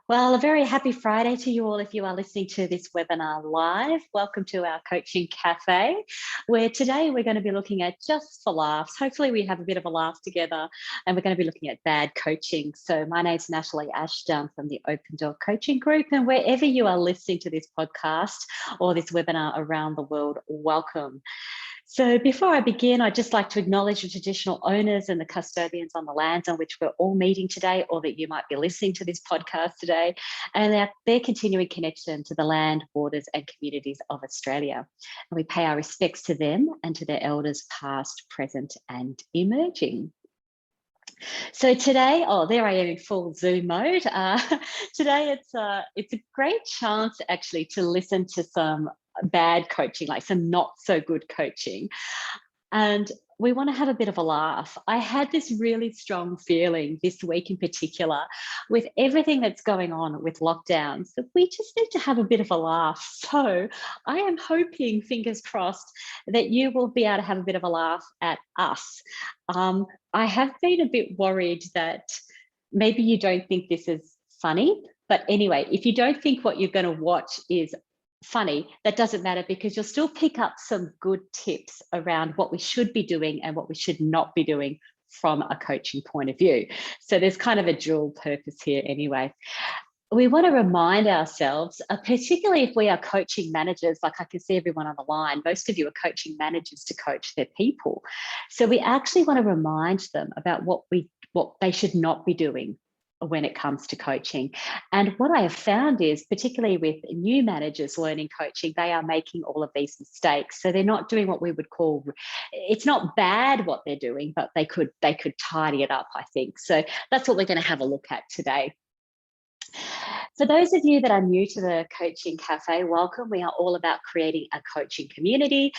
Well, a very happy Friday to you all if you are listening to this webinar live. Welcome to our Coaching Cafe, where today we're going to be looking at just for laughs. Hopefully we have a bit of a laugh together, and we're going to be looking at bad coaching. So my name's Natalie Ashdown from the Open Door Coaching Group, and wherever you are listening to this podcast or this webinar around the world, welcome. So before I begin, I'd just like to acknowledge the traditional owners and the custodians on the lands on which we're all meeting today, or that you might be listening to this podcast today, and their continuing connection to the land, waters and communities of Australia. And we pay our respects to them and to their elders past, present and emerging. So today, there I am in full Zoom mode. Today it's a great chance actually to listen to some bad coaching, like some not so good coaching. And we want to have a bit of a laugh. I had this really strong feeling this week in particular, with everything that's going on with lockdowns, that we just need to have a bit of a laugh. So I am hoping, fingers crossed, that you will be able to have a bit of a laugh at us. I have been a bit worried that maybe you don't think this is funny, but anyway, if you don't think what you're going to watch is funny, that doesn't matter, because you'll still pick up some good tips around what we should be doing and what we should not be doing from a coaching point of view. So there's kind of a dual purpose here anyway. We want to remind ourselves, particularly if we are coaching managers, like I can see everyone on the line, most of you are coaching managers to coach their people. So we actually want to remind them about what they should not be doing when it comes to coaching. And what I have found is, particularly with new managers learning coaching, they are making all of these mistakes. So they're not doing what we would call, it's not bad what they're doing, but they could tidy it up, I think. So that's what we're going to have a look at today. For those of you that are new to the Coaching Cafe, welcome. We are all about creating a coaching community.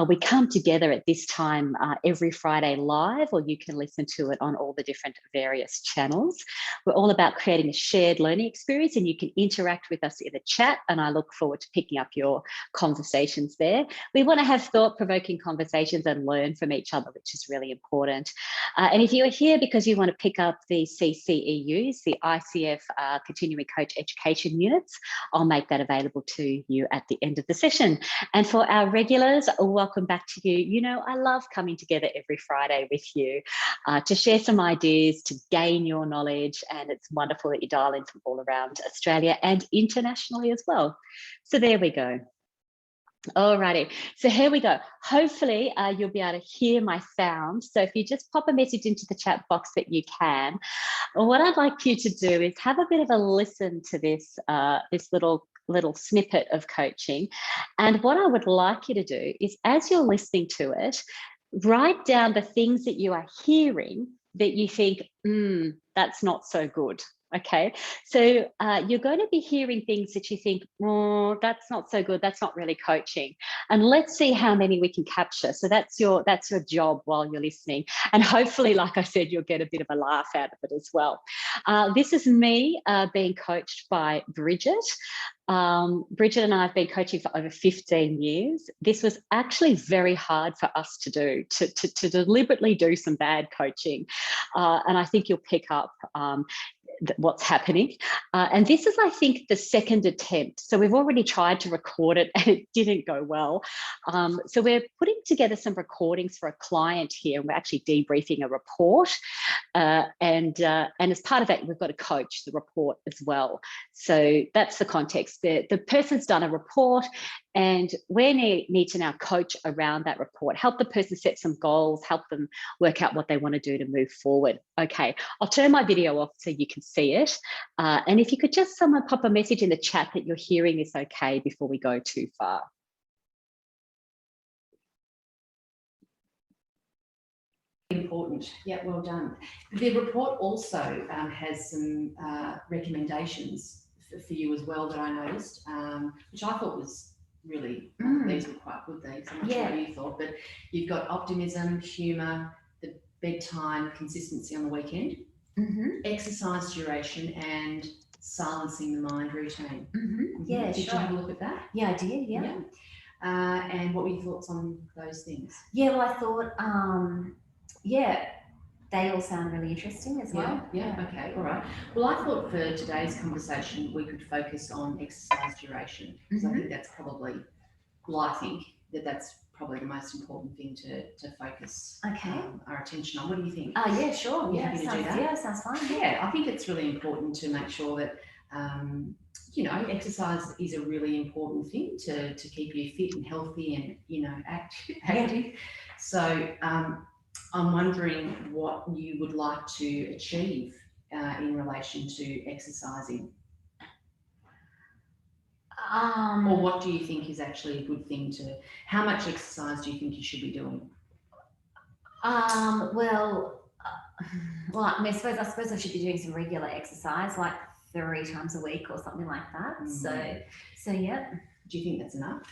We come together at this time every Friday live, or you can listen to it on all the different various channels. We're all about creating a shared learning experience, and you can interact with us in the chat, and I look forward to picking up your conversations there. We want to have thought-provoking conversations and learn from each other, which is really important. And if you are here because you want to pick up the CCEUs, the ICF Continuing Coach Education units, I'll make that available to you at the end of the session. And for our regulars, welcome back to you. You know, I love coming together every Friday with you to share some ideas, to gain your knowledge, and it's wonderful that you dial in from all around Australia and internationally as well. So there we go. Alrighty, so here we go. Hopefully you'll be able to hear my sound. So if you just pop a message into the chat box that you can. What I'd like you to do is have a bit of a listen to this, this little snippet of coaching. And what I would like you to do is, as you're listening to it, write down the things that you are hearing that you think, that's not so good. Okay, so you're going to be hearing things that you think, oh, that's not so good, that's not really coaching. And let's see how many we can capture. So that's your job while you're listening. And hopefully, like I said, you'll get a bit of a laugh out of it as well. This is me being coached by Bridget. Bridget and I have been coaching for over 15 years. This was actually very hard for us to do, to deliberately do some bad coaching. And I think you'll pick up what's happening. And this is, I think, the second attempt. So we've already tried to record it and it didn't go well. So we're putting together some recordings for a client here, and we're actually debriefing a report. And as part of that, we've got to coach the report as well. So that's the context. The person's done a report, and we need to now coach around that report, help the person set some goals, help them work out what they want to do to move forward. Okay, I'll turn my video off so you can see it. And if you could just someone pop a message in the chat that you're hearing this okay before we go too far. Important. Yeah, well done. The report also has some recommendations for you as well that I noticed, which I thought was really, these were quite good, these. I'm not sure what you thought, but you've got optimism, humour, the bedtime, consistency on the weekend, exercise duration, and silencing the mind routine. Yeah, did you have a look at that? Yeah, I did, yeah. And what were your thoughts on those things? Yeah, well, I thought, they all sound really interesting as well. Yeah, okay, all right. Well, I thought for today's conversation we could focus on exercise duration, because I think that's probably, well, I think that's probably the most important thing to focus our attention on. What do you think? Yeah, sure. Yeah, Sounds fine. Yeah, I think it's really important to make sure that you know, exercise is a really important thing to keep you fit and healthy and, you know, active. So I'm wondering what you would like to achieve in relation to exercising. Or what do you think is actually a good thing to, how much exercise do you think you should be doing? Well, I mean, I suppose I should be doing some regular exercise, like 3 times a week or something like that. So yeah. Do you think that's enough?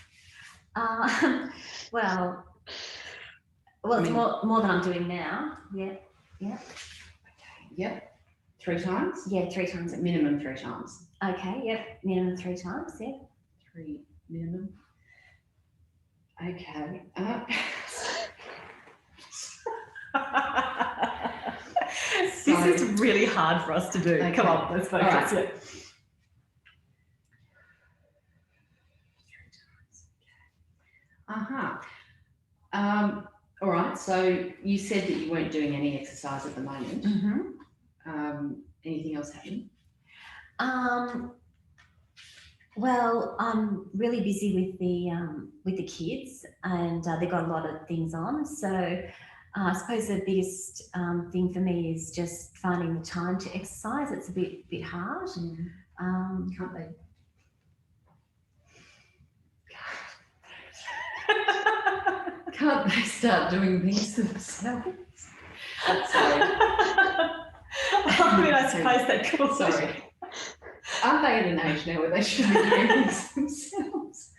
Well, it's more than I'm doing now. Yeah. Okay. Yep. 3 times? Yeah, 3 times. At minimum 3 times. Okay. Yep. Minimum 3 times. Yeah. 3 minimum. Okay. This is really hard for us to do. Okay. Come on, let's focus. Right. Yeah. 3 times. All right. So you said that you weren't doing any exercise at the moment. Anything else happening? Well, I'm really busy with the kids, and they've got a lot of things on. So I suppose the biggest thing for me is just finding the time to exercise. It's a bit hard. Can't they? Can't they start doing things themselves? Sorry. I mean, I suppose they could. Sorry. Aren't they at an age now where they should be doing things themselves?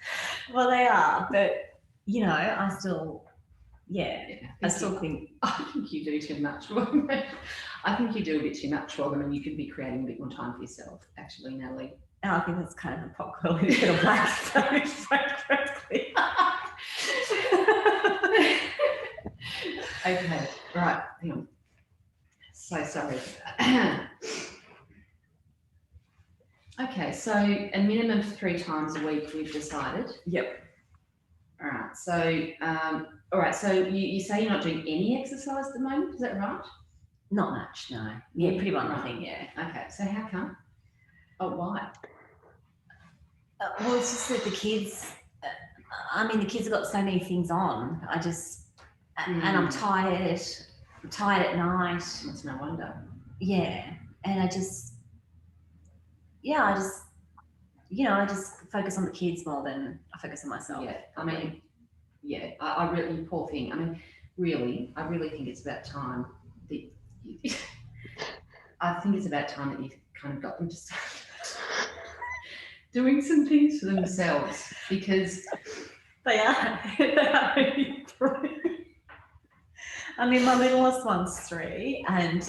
Well, they are, but you know, I still think. I think you do too much. I think you do a bit too much for them, and you could be creating a bit more time for yourself, actually, Natalie. And I think that's kind of a pop quality bit of black. Frankly. Okay, right, hang on. So sorry. Okay, so a minimum of 3 times a week we've decided. Yep. All right, so you say you're not doing any exercise at the moment, is that right? Not much, no. Yeah, pretty much nothing. Yeah. Okay, so how come? Oh, why? Well, it's just that the kids. The kids have got so many things on. And I'm tired. I'm tired at night. That's no wonder. Yeah, and I just focus on the kids more than I focus on myself. Yeah, I really, poor thing. Really, I really think it's about time that I think it's about time that you've kind of got them to start doing some things for themselves, because They are really three. I mean, my littlest one's 3 and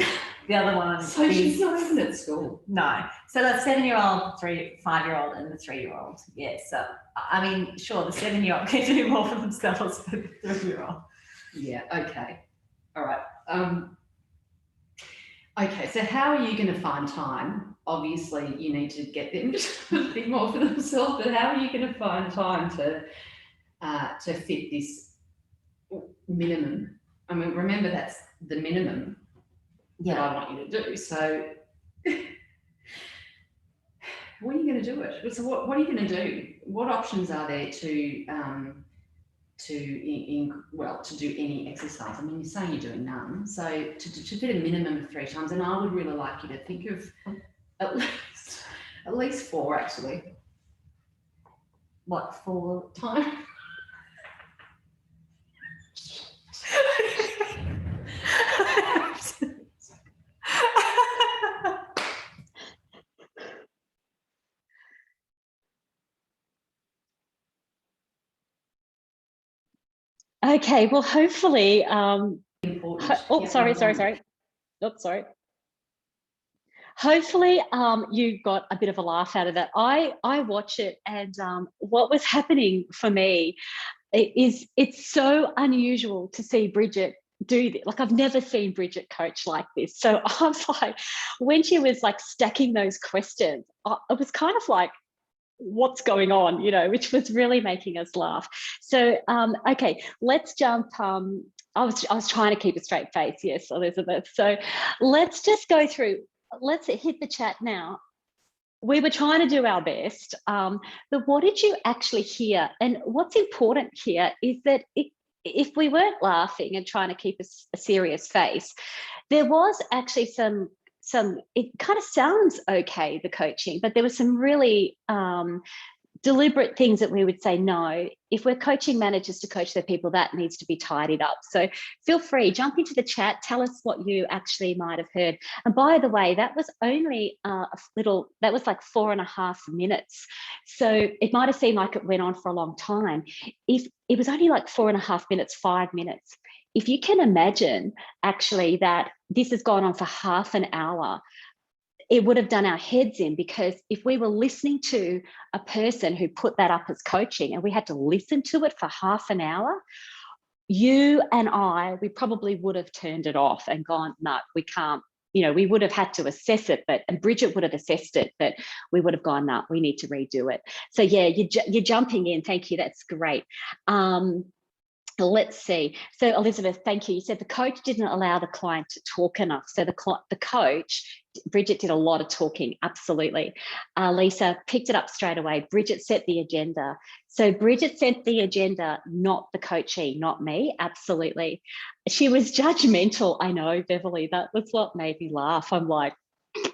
the other one so is... she's not even at school. No. So that's 7-year-old, 5-year-old and the 3-year-old. Yeah, so, I mean, sure, the 7-year-old can do more for themselves than the 3-year-old. Yeah, okay. All right. Okay, so how are you going to find time? Obviously, you need to get them to think more for themselves, but how are you going to find time to fit this minimum? I mean, remember that's the minimum that I want you to do. So when are you going to do it? So what are you going to do? What options are there to do any exercise? I mean, you're saying you're doing none. So to fit a minimum of 3 times, and I would really like you to think of at least 4 actually. What, 4 time? Okay, well, hopefully, sorry. Oops, sorry. Hopefully, you got a bit of a laugh out of that. I watch it, and what was happening for me is it's so unusual to see Bridget do this. Like, I've never seen Bridget coach like this. So I was like, when she was like stacking those questions, it was kind of like, what's going on, which was really making us laugh. So, okay, let's jump. I was trying to keep a straight face. Yes, Elizabeth. So let's just go through. Let's hit the chat now. We were trying to do our best, but what did you actually hear? And what's important here is that if we weren't laughing and trying to keep a serious face, there was actually some, it kind of sounds okay, the coaching, but there was some really deliberate things that we would say, no, if we're coaching managers to coach their people, that needs to be tidied up. So feel free, jump into the chat, tell us what you actually might have heard. And by the way, that was only that was like 4.5 minutes. So it might have seemed like it went on for a long time. If it was only like 4.5 minutes, 5 minutes, if you can imagine actually that this has gone on for half an hour, it would have done our heads in, because if we were listening to a person who put that up as coaching and we had to listen to it for half an hour, you and I, we probably would have turned it off and gone, no, we can't. We would have had to assess it, and Bridget would have assessed it, but we would have gone, no, we need to redo it. So yeah, you're jumping in. Thank you. That's great. Let's see. So Elizabeth, thank you. You said the coach didn't allow the client to talk enough. So the coach, Bridget, did a lot of talking. Absolutely. Lisa picked it up straight away. Bridget set the agenda. So Bridget set the agenda, not the coachee, not me. Absolutely. She was judgmental. I know, Beverly, that was what made me laugh. I'm like,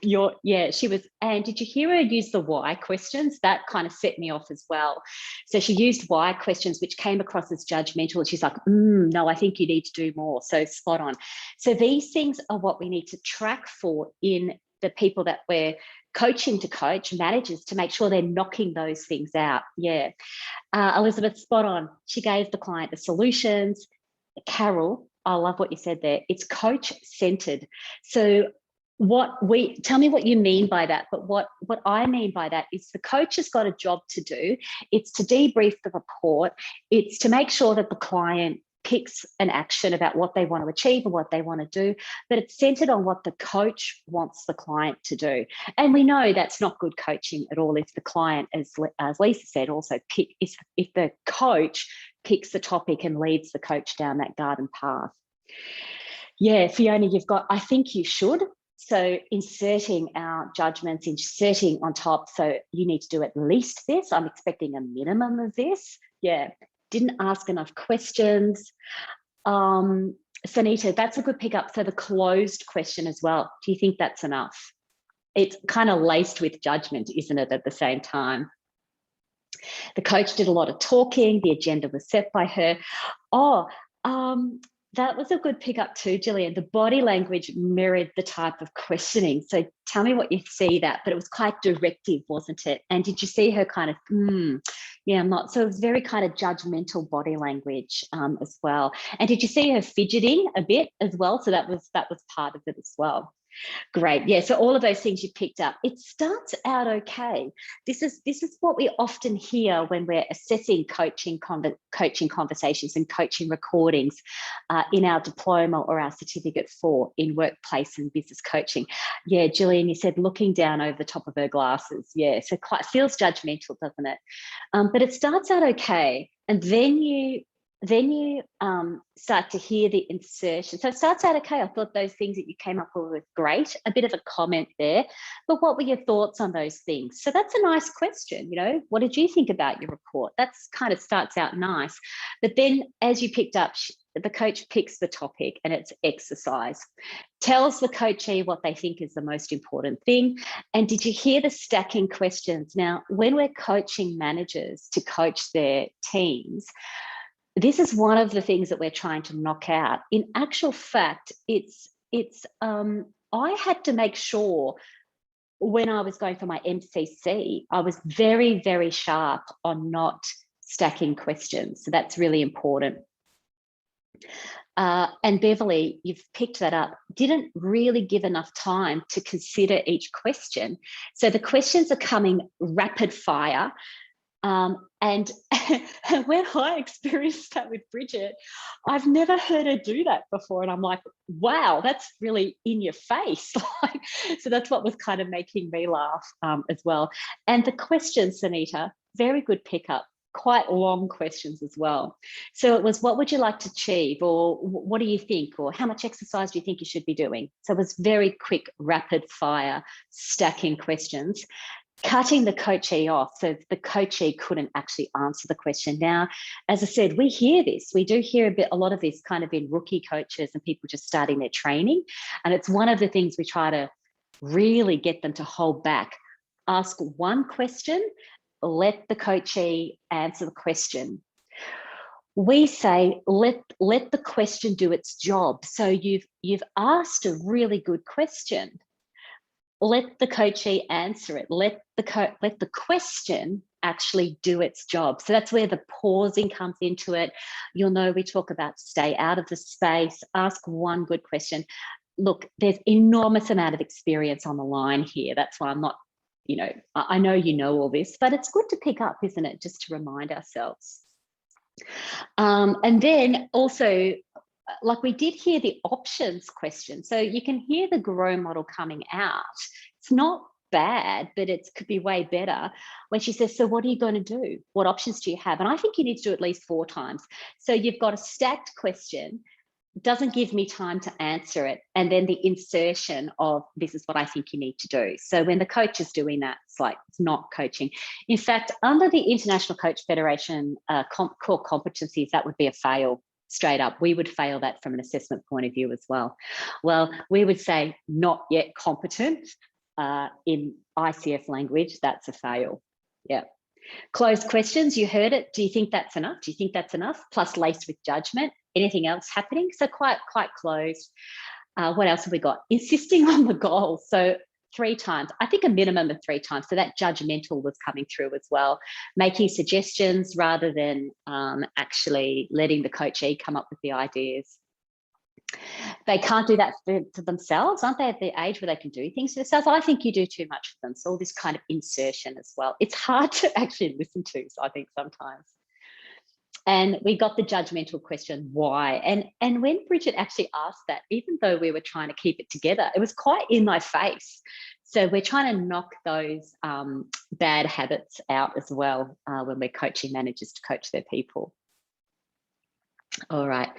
she was. And did you hear her use the why questions? That kind of set me off as well. So she used why questions, which came across as judgmental. She's like, no, I think you need to do more. So spot on. So these things are what we need to track for in the people that we're coaching to coach, managers, to make sure they're knocking those things out. Yeah. Elizabeth, spot on. She gave the client the solutions. Carol, I love what you said there. It's coach centered. So tell me what you mean by that, but what I mean by that is the coach has got a job to do. It's to debrief the report. It's to make sure that the client picks an action about what they want to achieve and what they want to do, but it's centered on what the coach wants the client to do. And we know that's not good coaching at all if the client, as Lisa said, also if the coach picks the topic and leads the coach down that garden path. Yeah, Fiona, I think you should. So inserting our judgments, inserting on top. So you need to do at least this. I'm expecting a minimum of this. Yeah. Didn't ask enough questions. Sanita, that's a good pickup. So the closed question as well. Do you think that's enough? It's kind of laced with judgment, isn't it, at the same time? The coach did a lot of talking. The agenda was set by her. That was a good pickup too, Gillian. The body language mirrored the type of questioning. So tell me what you see that, but it was quite directive, wasn't it? And did you see her kind of, yeah, I'm not. So it was very kind of judgmental body language as well. And did you see her fidgeting a bit as well? So that was part of it as well. Great. Yeah. So all of those things you picked up. It starts out okay. This is what we often hear when we're assessing coaching conversations and coaching recordings in our diploma or our certificate in workplace and business coaching. Yeah, Gillian, you said looking down over the top of her glasses. Yeah. So quite feels judgmental, doesn't it? But it starts out okay, and then you start to hear the insertion. So it starts out okay. I thought those things that you came up with were great. A bit of a comment there, but what were your thoughts on those things? So that's a nice question. What did you think about your report? That's kind of starts out nice. But then as you picked up, the coach picks the topic and it's exercise. Tells the coachee what they think is the most important thing. And did you hear the stacking questions? Now, when we're coaching managers to coach their teams, this is one of the things that we're trying to knock out. In actual fact, I had to make sure when I was going for my MCC, I was very, very sharp on not stacking questions. So that's really important. And Beverly, you've picked that up, didn't really give enough time to consider each question. So the questions are coming rapid fire. And when I experienced that with Bridget, I've never heard her do that before. And I'm like, wow, that's really in your face. So that's what was kind of making me laugh as well. And the questions, Sunita, very good pickup. Quite long questions as well. So it was, what would you like to achieve? Or what do you think? Or how much exercise do you think you should be doing? So it was very quick, rapid fire, stacking questions, cutting the coachee off so the coachee couldn't actually answer the question. Now, as I said, we hear this. We do hear a lot of this kind of in rookie coaches and people just starting their training. And it's one of the things we try to really get them to hold back. Ask one question, let the coachee answer the question. We say, let the question do its job. So you've asked a really good question. Let the coachee answer it. Let the question actually do its job. So that's where the pausing comes into it. You'll know we talk about stay out of the space, ask one good question. Look, there's enormous amount of experience on the line here. That's why I'm not, I know you know all this, but it's good to pick up, isn't it? Just to remind ourselves. And then also, like we did hear the options question. So you can hear the grow model coming out. It's not bad, but it could be way better when she says, so what are you going to do? What options do you have? And I think you need to do at least 4 times. So you've got a stacked question, doesn't give me time to answer it. And then the insertion of, this is what I think you need to do. So when the coach is doing that, it's like, it's not coaching. In fact, under the International Coach Federation core competencies, that would be a fail. Straight up, we would fail that from an assessment point of view as well. Well, we would say not yet competent in ICF language, that's a fail. Yeah. Closed questions, you heard it. Do you think that's enough? Do you think that's enough? Plus laced with judgment. Anything else happening? So quite closed. What else have we got? Insisting on the goal. So 3 times, I think a minimum of 3 times. So that judgmental was coming through as well. Making suggestions rather than actually letting the coachee come up with the ideas. They can't do that for themselves, aren't they at the age where they can do things for themselves? I think you do too much for them. So all this kind of insertion as well. It's hard to actually listen to, so I think sometimes. And we got the judgmental question, why? And when Bridget actually asked that, even though we were trying to keep it together, it was quite in my face. So we're trying to knock those bad habits out as well when we're coaching managers to coach their people. All right,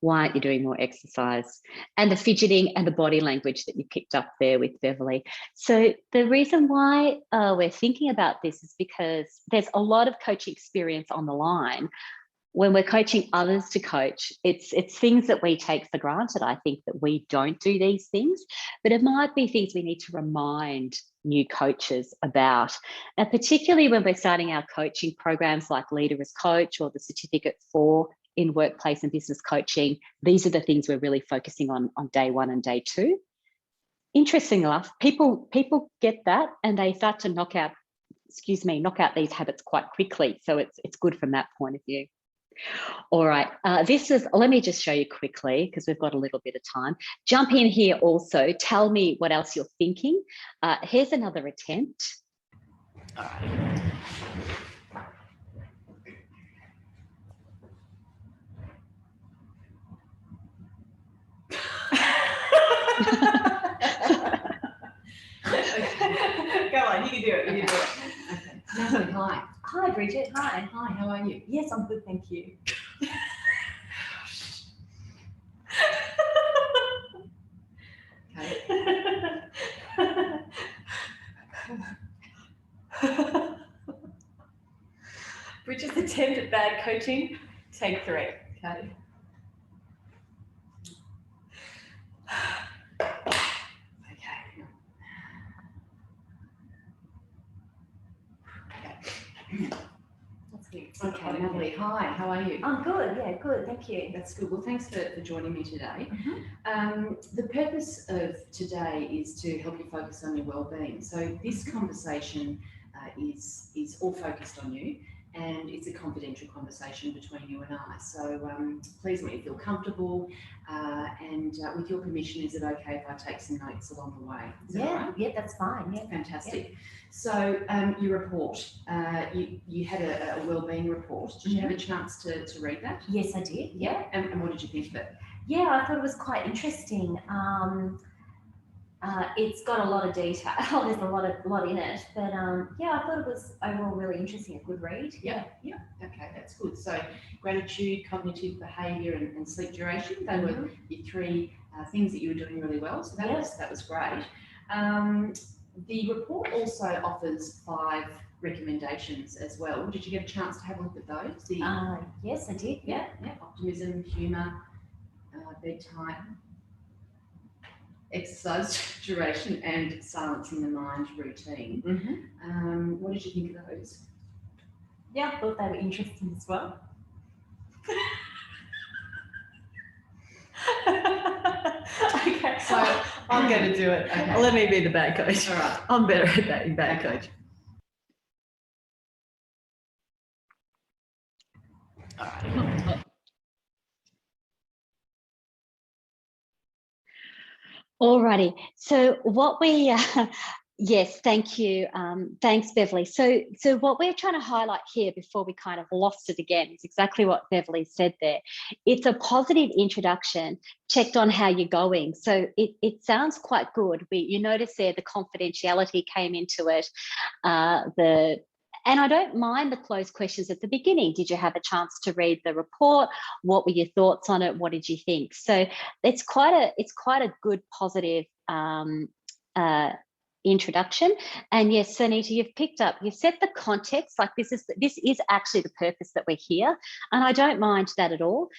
why aren't you doing more exercise? And the fidgeting and the body language that you picked up there with Beverly. So the reason why we're thinking about this is because there's a lot of coaching experience on the line. When we're coaching others to coach, it's things that we take for granted. I think that we don't do these things, but it might be things we need to remind new coaches about. And particularly when we're starting our coaching programs like Leader as Coach or the Certificate 4 in workplace and business coaching, these are the things we're really focusing on day 1 and day 2. Interesting enough, people get that and they start to knock out these habits quite quickly. So it's good from that point of view. All right, let me just show you quickly because we've got a little bit of time. Jump in here also, tell me what else you're thinking. Here's another attempt. All right. Go on, you can do it. You can do it. Okay. Natalie, hi. Hi, Bridget. Hi. Hi, how are you? Yes, I'm good, thank you. Bridget's attempt at bad coaching, take 3. Okay. Okay, Natalie, hi, how are you? I'm good, yeah, good, thank you. That's good. Well, thanks for joining me today. Mm-hmm. The purpose of today is to help you focus on your well-being. So this conversation is all focused on you, and it's a confidential conversation between you and I. So please make me feel comfortable, and with your permission, is it okay if I take some notes along the way? Is that all right? Yeah, that's fine. Yeah, fantastic. Yeah. So your report, you had a wellbeing report. Did you have a chance to read that? Yes, I did. Yeah. And what did you think of it? Yeah, I thought it was quite interesting. It's got a lot of detail. There's a lot in it, but yeah, I thought it was overall really interesting. A good read. Yeah. Okay, that's good. So gratitude, cognitive behaviour, and sleep duration. They were your three things that you were doing really well. So that was great. The report also offers 5 recommendations as well. Did you get a chance to have a look at those? Yes, I did. Yeah. Optimism, humour, bedtime, exercise duration, and silencing the mind routine. What did you think of those? Yeah, I thought they were interesting as well. Okay, so I'm going to do it. Okay. Let me be the bad coach. All right. I'm better at that than bad coach. All right. Alrighty. So what we, yes, thank you. Thanks, Beverly. So what we're trying to highlight here before we kind of lost it again is exactly what Beverly said there. It's a positive introduction, checked on how you're going. So it sounds quite good. You notice there the confidentiality came into it, and I don't mind the closed questions at the beginning. Did you have a chance to read the report? What were your thoughts on it? What did you think? So it's quite a good positive introduction. And yes, Sunita, you've set the context, like this is actually the purpose that we're here. And I don't mind that at all.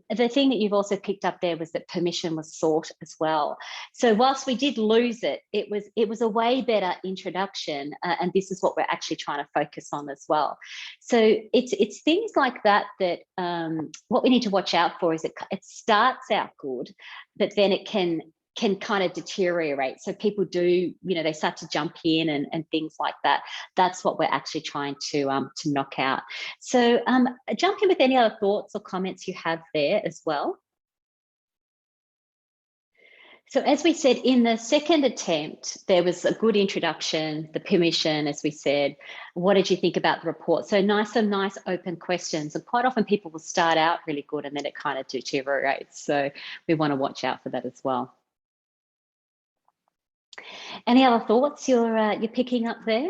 The thing that you've also picked up there was that permission was sought as well. So whilst we did lose it, it was a way better introduction. And this is what we're actually trying to focus on as well. So it's things like that what we need to watch out for is it starts out good, but then it can kind of deteriorate. So people do, they start to jump in and things like that. That's what we're actually trying to knock out. So jump in with any other thoughts or comments you have there as well. So as we said, in the second attempt, there was a good introduction, the permission, as we said. What did you think about the report? So some nice open questions. And quite often people will start out really good and then it kind of deteriorates. So we want to watch out for that as well. Any other thoughts you're picking up there?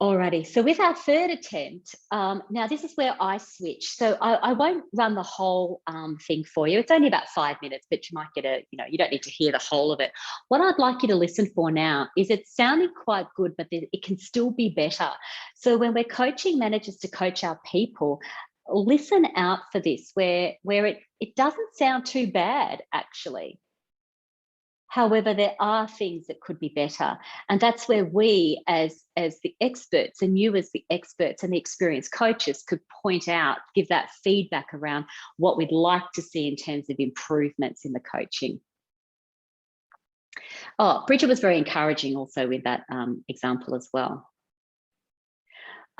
Alrighty, so with our third attempt, now this is where I switch. So I won't run the whole thing for you. It's only about 5 minutes, but you might get you don't need to hear the whole of it. What I'd like you to listen for now is it's sounding quite good, but it can still be better. So when we're coaching managers to coach our people, listen out for this, where it doesn't sound too bad, actually. However, there are things that could be better. And that's where we as the experts and you as the experts and the experienced coaches could point out, give that feedback around what we'd like to see in terms of improvements in the coaching. Oh, Bridget was very encouraging also with that example as well.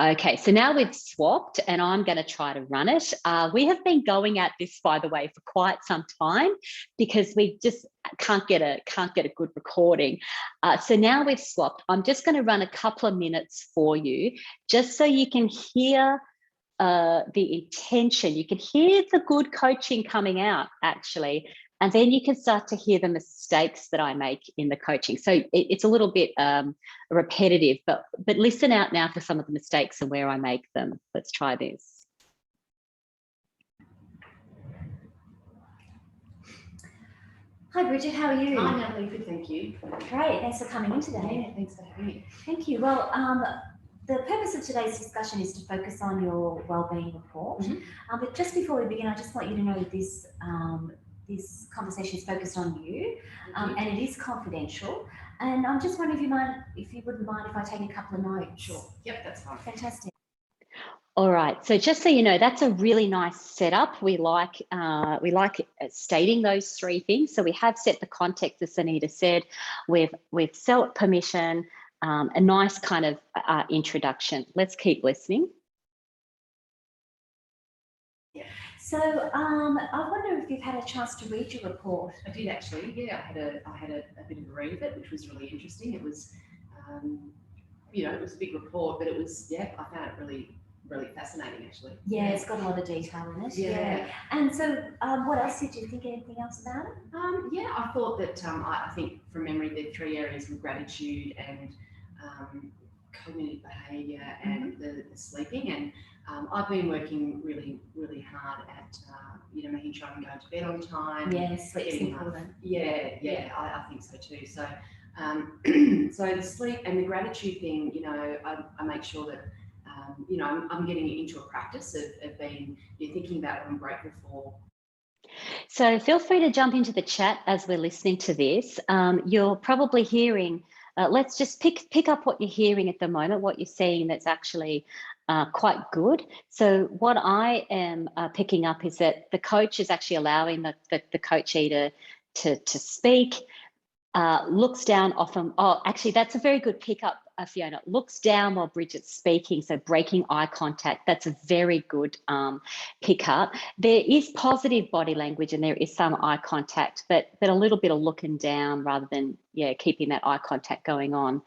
Okay, so now we've swapped and I'm going to try to run it. We have been going at this, by the way, for quite some time because we just can't get a good recording. So now we've swapped. I'm just going to run a couple of minutes for you, just so you can hear the intention. You can hear the good coaching coming out, actually. And then you can start to hear the mistakes that I make in the coaching. So it's a little bit repetitive, but listen out now for some of the mistakes and where I make them. Let's try this. Hi, Bridget, how are you? Hi, Natalie, good, thank you. Great, thanks for coming in today. Yeah, thanks for having me. Thank you. Well, the purpose of today's discussion is to focus on your wellbeing report. But just before we begin, I just want you to know that this conversation is focused on you, and it is confidential. And I'm just wondering if you wouldn't mind if I take a couple of notes. Sure. Yep, that's fine. Fantastic. All right, so just so you know, that's a really nice setup. We like stating those 3 things. So we have set the context, as Anita said. We've set permission. a nice kind of introduction. Let's keep listening. So I wonder if you've had a chance to read your report. I did actually. Yeah, I had a bit of a read of it, which was really interesting. It was, it was a big report, but it was, I found it really fascinating actually. Yeah, it's got a lot of detail in it. Yeah. And so, what else did you think? Anything else about it? I thought that I think from memory the 3 areas were gratitude and cognitive behaviour and the sleeping. And I've been working really hard at making sure I'm going to bed on time. Yeah, sleep's getting important. I think so too. So so the sleep and the gratitude thing, I make sure that I'm getting into a practice of being thinking about what I'm grateful for. So feel free to jump into the chat as we're listening to this. You're probably hearing, let's just pick up what you're hearing at the moment, what you're seeing that's actually quite good. So what I am picking up is that the coach is actually allowing the coachee to speak, looks down often. Oh, actually, that's a very good pickup, Fiona. Looks down while Bridget's speaking, so breaking eye contact. That's a very good pickup. There is positive body language and there is some eye contact, but a little bit of looking down rather than keeping that eye contact going on.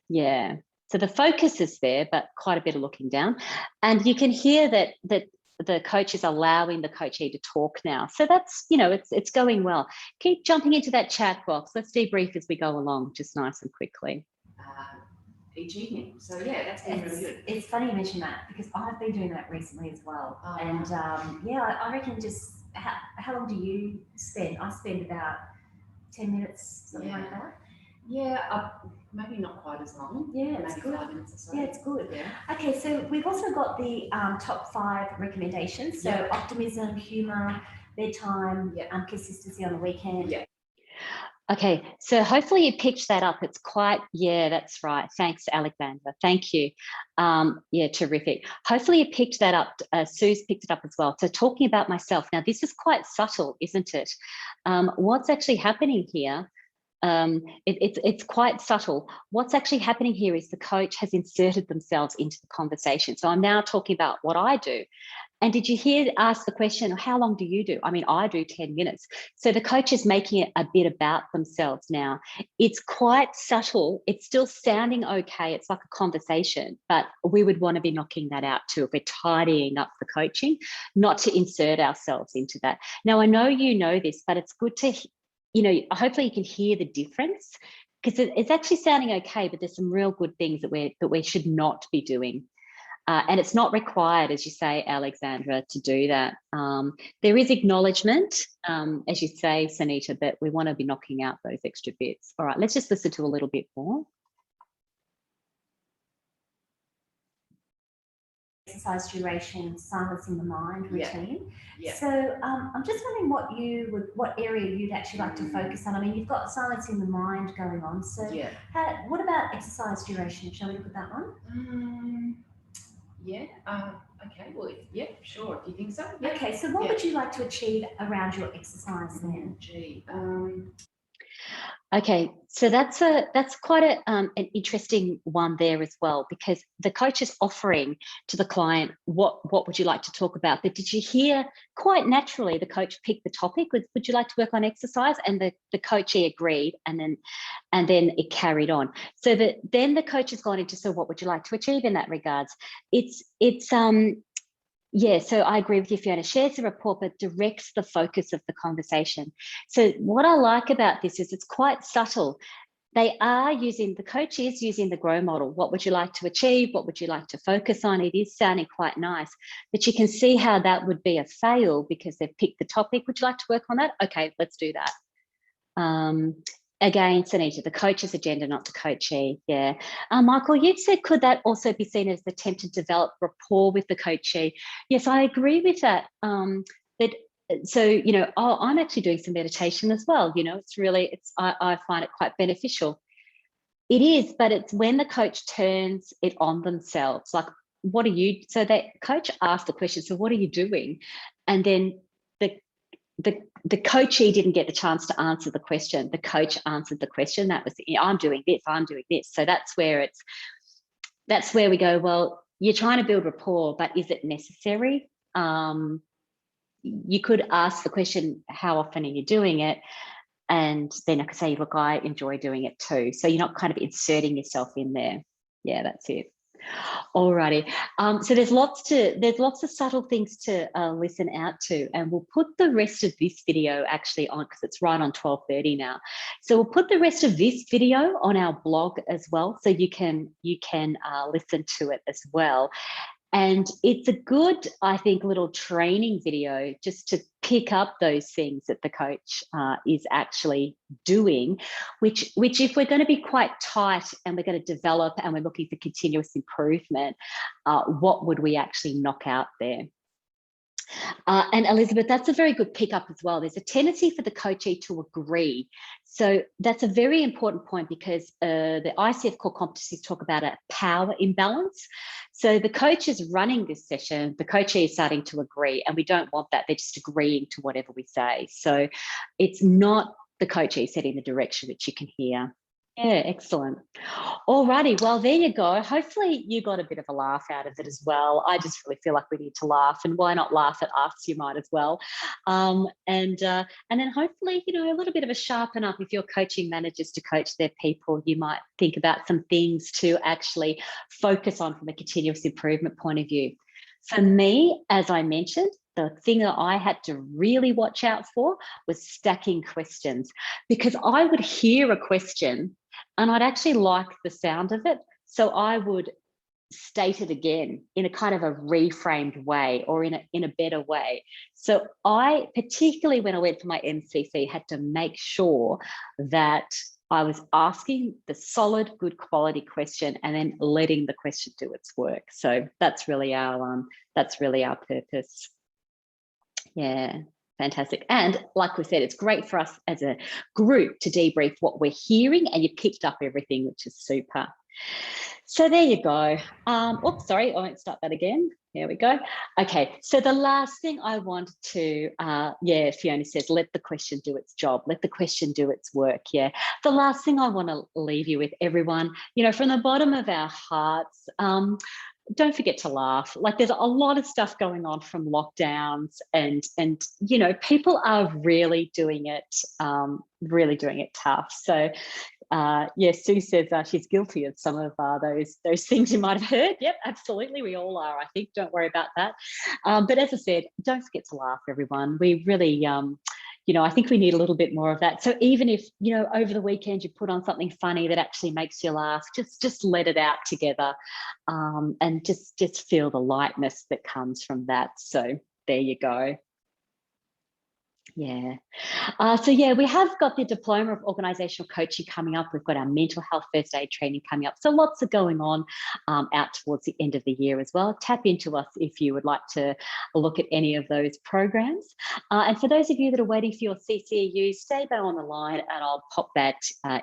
Yeah. So the focus is there, but quite a bit of looking down, and you can hear that the coach is allowing the coachee to talk now. So that's, it's going well. Keep jumping into that chat box. Let's debrief as we go along, just nice and quickly. Each evening. So that's been really good. It's funny you mention that because I've been doing that recently as well. And I reckon just how long do you spend? I spend about 10 minutes, something like that. Yeah, maybe not quite as long. Yeah, it's maybe good. 5 minutes or so. Yeah, it's good. Yeah. Okay, so we've also got the top 5 recommendations. So optimism, humour, bedtime, consistency on the weekend. Yeah. Okay, so hopefully you picked that up. It's quite, that's right. Thanks, Alexandra. Thank you. Terrific. Hopefully you picked that up. Sue's picked it up as well. So talking about myself. Now, this is quite subtle, isn't it? What's actually happening here? It's quite subtle. What's actually happening here is the coach has inserted themselves into the conversation. So I'm now talking about what I do. And did you ask the question, how long do you do? I mean, I do 10 minutes. So the coach is making it a bit about themselves now. It's quite subtle. It's still sounding okay. It's like a conversation, but we would want to be knocking that out too if we're tidying up the coaching, not to insert ourselves into that. Now, I know you know this, but it's good to, hopefully you can hear the difference because it's actually sounding okay, but there's some real good things that we should not be doing. And it's not required, as you say, Alexandra, to do that. There is acknowledgement, as you say, Sanita, but we want to be knocking out those extra bits. All right, let's just listen to a little bit more. Exercise duration, silencing the mind routine. Yeah. So I'm just wondering what area you'd actually like to focus on. I mean, you've got silencing the mind going on. So what about exercise duration? Shall we look at that one? Okay. Well, sure. If you think so. Yeah. Okay. So what would you like to achieve around your exercise then? Okay, so that's quite an interesting one there as well, because the coach is offering to the client what would you like to talk about. But did you hear quite naturally the coach picked the topic? Would you like to work on exercise? And the coachee agreed, and then it carried on. So then the coach has gone into, so what would you like to achieve in that regards? So I agree with you, Fiona. Shares the report, but directs the focus of the conversation. So what I like about this is it's quite subtle. The coach is using the GROW model. What would you like to achieve? What would you like to focus on? It is sounding quite nice, but you can see how that would be a fail because they've picked the topic. Would you like to work on that? Okay, let's do that. Again, Sanita, the coach's agenda, not the coachee. Yeah. Michael, you've said, could that also be seen as the attempt to develop rapport with the coachee? Yes, I agree with that. I'm actually doing some meditation as well. I find it quite beneficial. It is, but it's when the coach turns it on themselves. Like, so that coach asks the question, so what are you doing? And then the coachee didn't get the chance to answer the question. The coach answered the question. That was, I'm doing this, I'm doing this. So that's where we go, well, you're trying to build rapport, but is it necessary? You could ask the question, how often are you doing it? And then I could say, look, I enjoy doing it too. So you're not kind of inserting yourself in there. Yeah, that's it. Alrighty. So there's lots of subtle things to listen out to, and we'll put the rest of this video actually on, because it's right on 12:30 now. So we'll put the rest of this video on our blog as well, so you can listen to it as well. And it's a good, I think, little training video just to pick up those things that the coach is actually doing, which if we're going to be quite tight and we're going to develop and we're looking for continuous improvement, what would we actually knock out there? And Elizabeth, that's a very good pickup as well. There's a tendency for the coachee to agree. So that's a very important point, because the ICF core competencies talk about a power imbalance. So the coach is running this session, the coachee is starting to agree, and we don't want that. They're just agreeing to whatever we say. So it's not the coachee setting the direction, which you can hear. Yeah, excellent. Alrighty, well, there you go. Hopefully you got a bit of a laugh out of it as well. I just really feel like we need to laugh, and why not laugh at us? You might as well. And then hopefully, you know, a little bit of a sharpen up. If you're coaching managers to coach their people, you might think about some things to actually focus on from a continuous improvement point of view. For me, as I mentioned, the thing that I had to really watch out for was stacking questions, because I would hear a question and I'd actually like the sound of it. So I would state it again in a kind of a reframed way, or in a better way. So I, particularly when I went for my MCC, had to make sure that I was asking the solid, good quality question and then letting the question do its work. So that's really our purpose. Yeah, fantastic. And like we said, it's great for us as a group to debrief what we're hearing, and you picked up everything, which is super. So there you go. Oops, sorry, I won't start that again. There we go. Okay, so the last thing I wanted to, yeah, Fiona says, let the question do its job. Let the question do its work, yeah. The last thing I want to leave you with, everyone, you know, from the bottom of our hearts, don't forget to laugh. Like, there's a lot of stuff going on from lockdowns, and you know, people are really doing it tough. So yes, Sue says she's guilty of some of those things you might have heard. Yep, absolutely, we all are, I think. Don't worry about that. But as I said, don't forget to laugh, everyone. We really you know, I think we need a little bit more of that. So even if, you know, over the weekend you put on something funny that actually makes you laugh, just let it out together, and just feel the lightness that comes from that. So there you go. Yeah. So yeah, we have got the Diploma of Organisational Coaching coming up. We've got our mental health first aid training coming up. So lots are going on out towards the end of the year as well. Tap into us if you would like to look at any of those programs. And for those of you that are waiting for your CCEU, stay there on the line and I'll pop that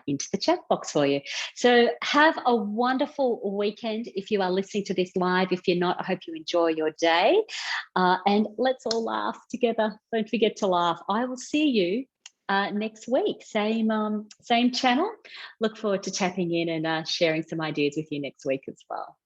into the chat box for you. So have a wonderful weekend if you are listening to this live. If you're not, I hope you enjoy your day. And let's all laugh together. Don't forget to laugh. I will see you next week, same channel. Look forward to tapping in and sharing some ideas with you next week as well.